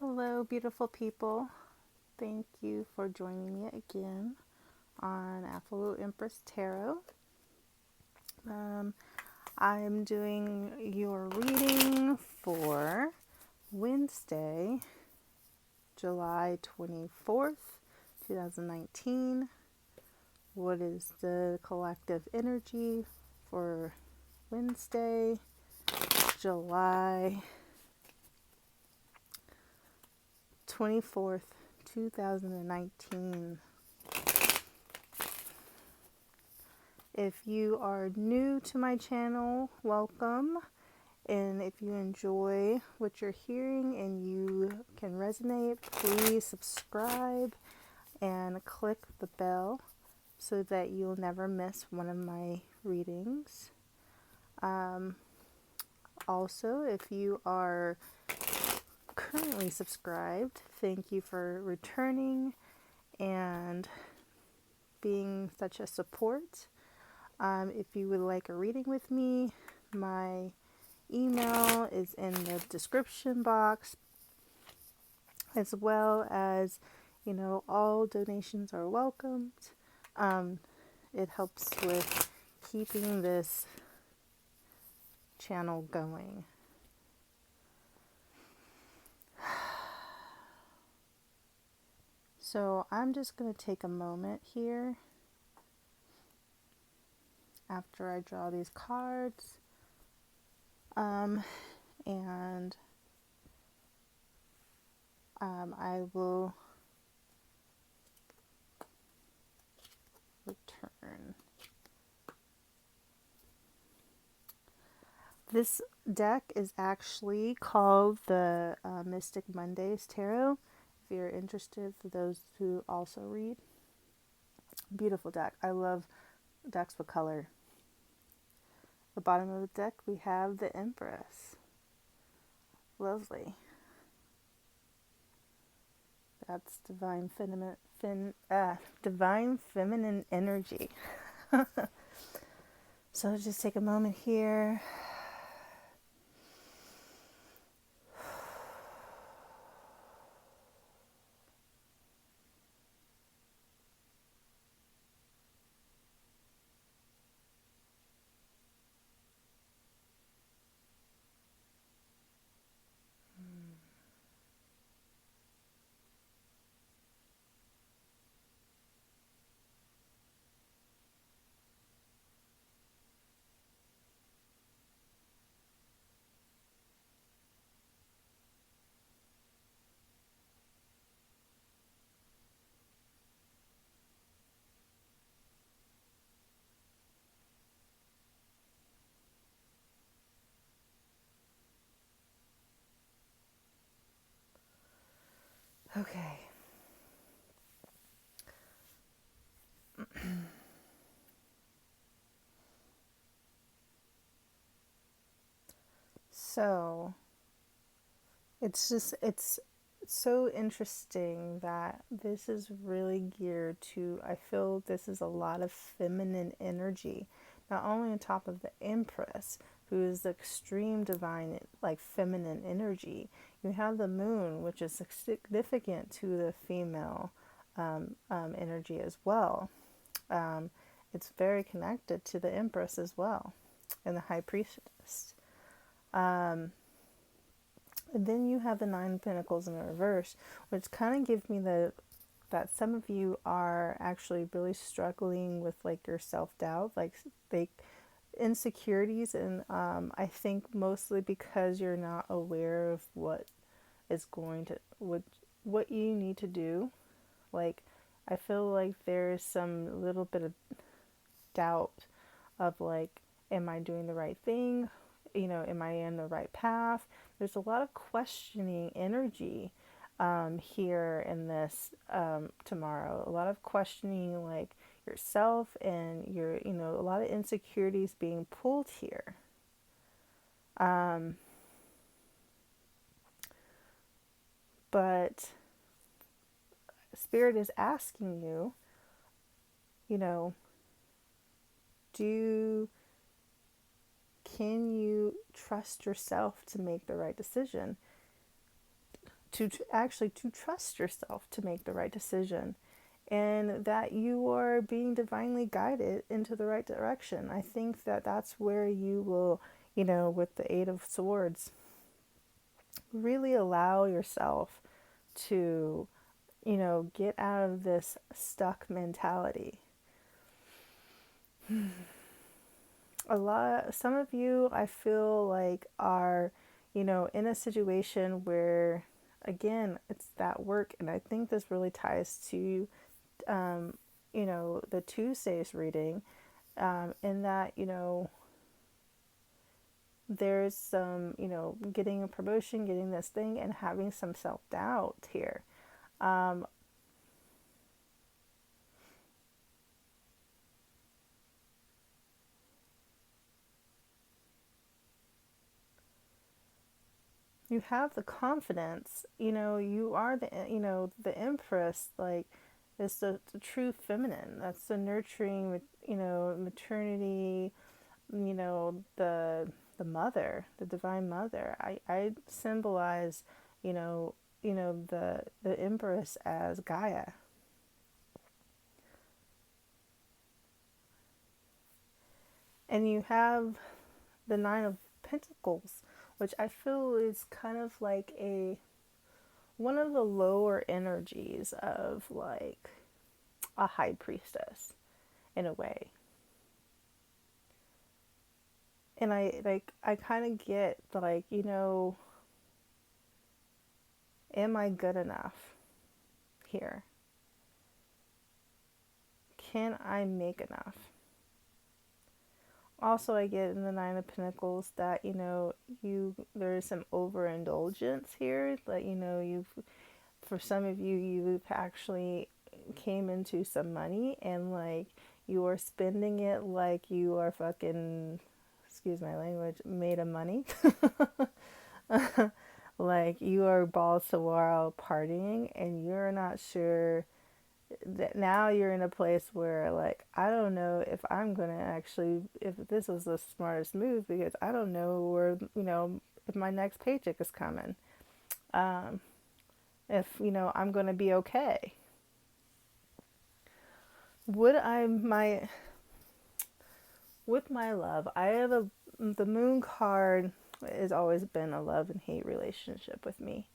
Hello, beautiful people. Thank you for joining me again on afroempresstarot. Um, I'm doing your reading for Wednesday, July 24th, 2019. What is the collective energy for Wednesday, July 24th, 2019? If you are new to my channel, welcome. And if you enjoy what you're hearing and you can resonate, please subscribe and click the bell so that you'll never miss one of my readings. Also, if you are currently subscribed, thank you for returning and being such a support. If you would like a reading with me, my email is in the description box, as well as, all donations are welcomed. It helps with keeping this channel going. So I'm just going to take a moment here after I draw these cards, and I will return. This deck is actually called the Mystic Mondays Tarot. If you're interested, for those who also read. Beautiful deck. I love decks with color. The bottom of the deck, we have the Empress. Lovely. That's divine feminine energy. So just take a moment here. Okay. So it's so interesting that this is really geared to, I feel this is a lot of feminine energy, not only on top of the Empress, who is the extreme divine, like feminine energy. You have the moon, which is significant to the female energy as well. It's very connected to the Empress as well, and the High Priestess. And then you have the Nine of Pentacles in reverse, which kind of gives me that some of you are actually really struggling with like your self-doubt, like insecurities, and I think mostly because you're not aware of what you need to do. Like, I feel like there is some little bit of doubt of like, am I doing the right thing? Am I in the right path? There's a lot of questioning energy here in this tomorrow. A lot of questioning, like yourself, and a lot of insecurities being pulled here. But Spirit is asking you, can you trust yourself to make the right decision? actually to trust yourself to make the right decision, and that you are being divinely guided into the right direction. I think that that's where you will, with the Eight of Swords, really allow yourself to, get out of this stuck mentality. Some of you, I feel like, are, in a situation where, again, it's that work. And I think this really ties to, um, the Tuesday's reading, in that, there's some, getting a promotion, getting this thing, and having some self-doubt here. Um, you have the confidence, you are the Empress, like, is the true feminine. That's the nurturing, maternity, the mother, the divine mother. I symbolize, the Empress as Gaia. And you have the Nine of Pentacles, which I feel is kind of like one of the lower energies of, like, a high priestess in a way. And I kind of get, like, am I good enough here? Can I make enough? Also, I get in the Nine of Pentacles that, there's some overindulgence here. Like, for some of you, you've actually came into some money, and, like, you are spending it like you are fucking, excuse my language, made of money. Like, you are balls to wall partying, and you're not sure that now you're in a place where, like, I don't know if I'm gonna actually, if this was the smartest move, because I don't know where, if my next paycheck is coming, if, I'm gonna be okay. Would I, with my love, I have the Moon card has always been a love and hate relationship with me.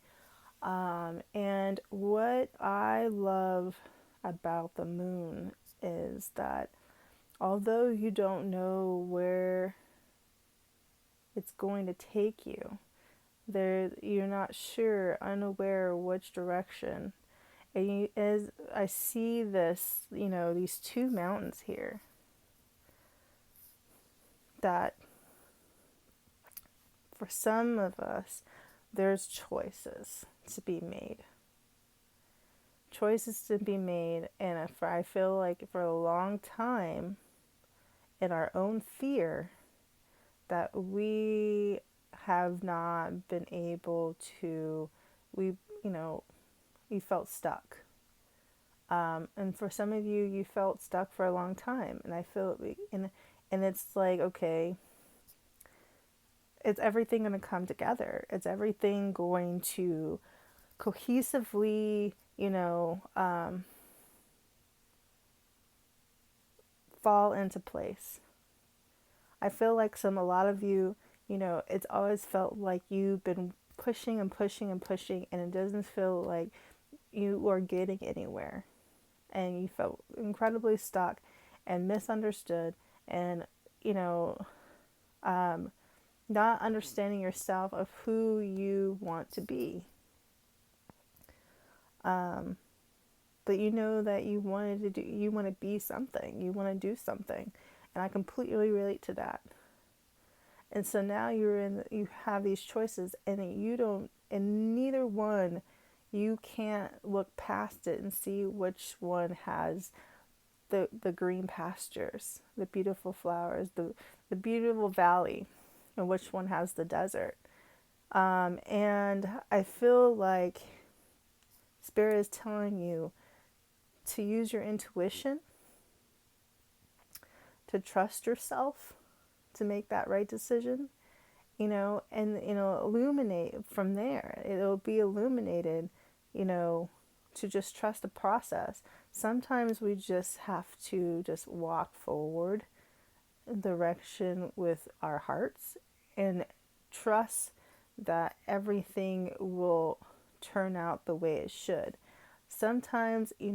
And what I love about the Moon is that although you don't know where it's going to take you, you're not sure, unaware which direction. And as I see this, these two mountains here, that for some of us, there's choices to be made. Choices to be made, and if I feel like for a long time, in our own fear, that we have not been able to, we felt stuck. And for some of you, you felt stuck for a long time, and I feel, and it's like, okay, it's everything going to come together. It's everything going to cohesively, fall into place. I feel like a lot of you, it's always felt like you've been pushing and pushing and pushing, and it doesn't feel like you are getting anywhere. And you felt incredibly stuck and misunderstood, and, not understanding yourself of who you want to be. But you know that you want to be something, you want to do something. And I completely relate to that. And so now you have these choices, and and neither one, you can't look past it and see which one has the green pastures, the beautiful flowers, the beautiful valley, and which one has the desert. And I feel like Spirit is telling you to use your intuition, to trust yourself, to make that right decision, and, illuminate from there. It'll be illuminated, you know, to just trust the process. Sometimes we just have to just walk forward in direction with our hearts and trust that everything will turn out the way it should. Sometimes, you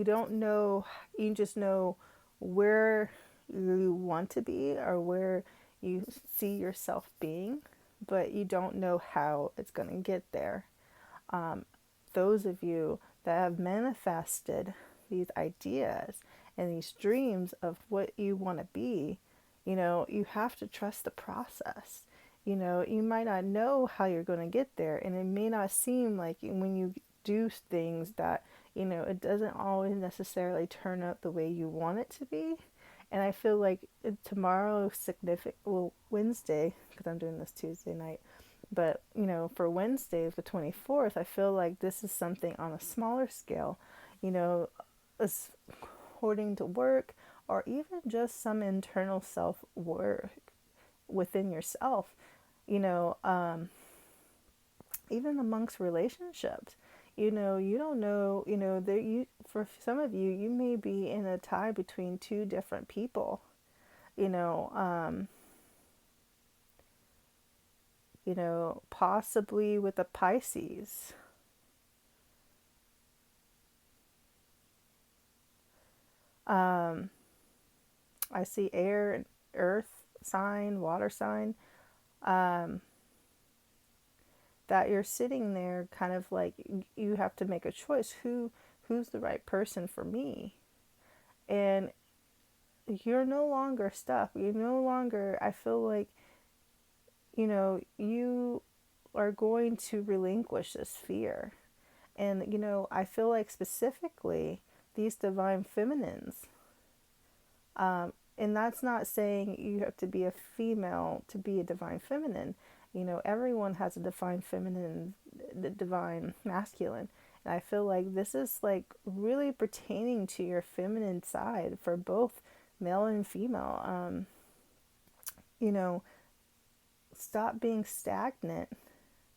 don't know, you just know where you want to be or where you see yourself being, but you don't know how it's going to get there. Those of you that have manifested these ideas and these dreams of what you want to be, you have to trust the process. You might not know how you're going to get there, and it may not seem like when you do things that, it doesn't always necessarily turn out the way you want it to be. And I feel like tomorrow, Wednesday, because I'm doing this Tuesday night, but, for Wednesday, the 24th, I feel like this is something on a smaller scale, as according to work, or even just some internal self work within yourself, you know, um, even amongst relationships. You don't know, for some of you, you may be in a tie between two different people, you know, um, possibly with a Pisces. Um, I see air, earth sign, water sign, um, that you're sitting there kind of like you have to make a choice. Who's the right person for me? And you're no longer stuck. You no longer, I feel like, you are going to relinquish this fear. And, I feel like specifically these divine feminines, and that's not saying you have to be a female to be a divine feminine. Everyone has a divine feminine, the divine masculine. And I feel like this is like really pertaining to your feminine side for both male and female. You know, Stop being stagnant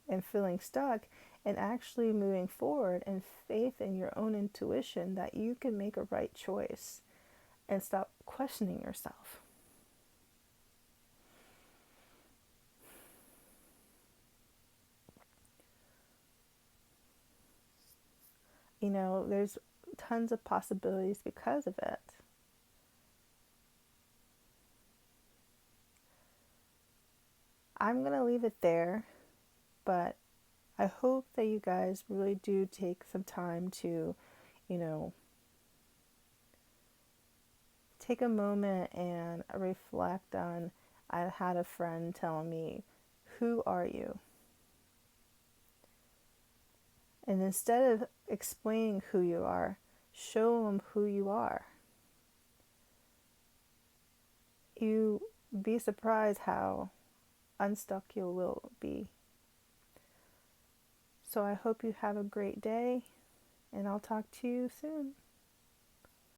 and feeling stuck and actually moving forward in faith in your own intuition that you can make a right choice and stop questioning yourself. There's tons of possibilities because of it. I'm going to leave it there, but I hope that you guys really do take some time to, you know, take a moment and reflect on. I had a friend tell me, "Who are you?" And instead of explaining who you are, show them who you are. You be surprised how unstuck you will be. So I hope you have a great day, and I'll talk to you soon.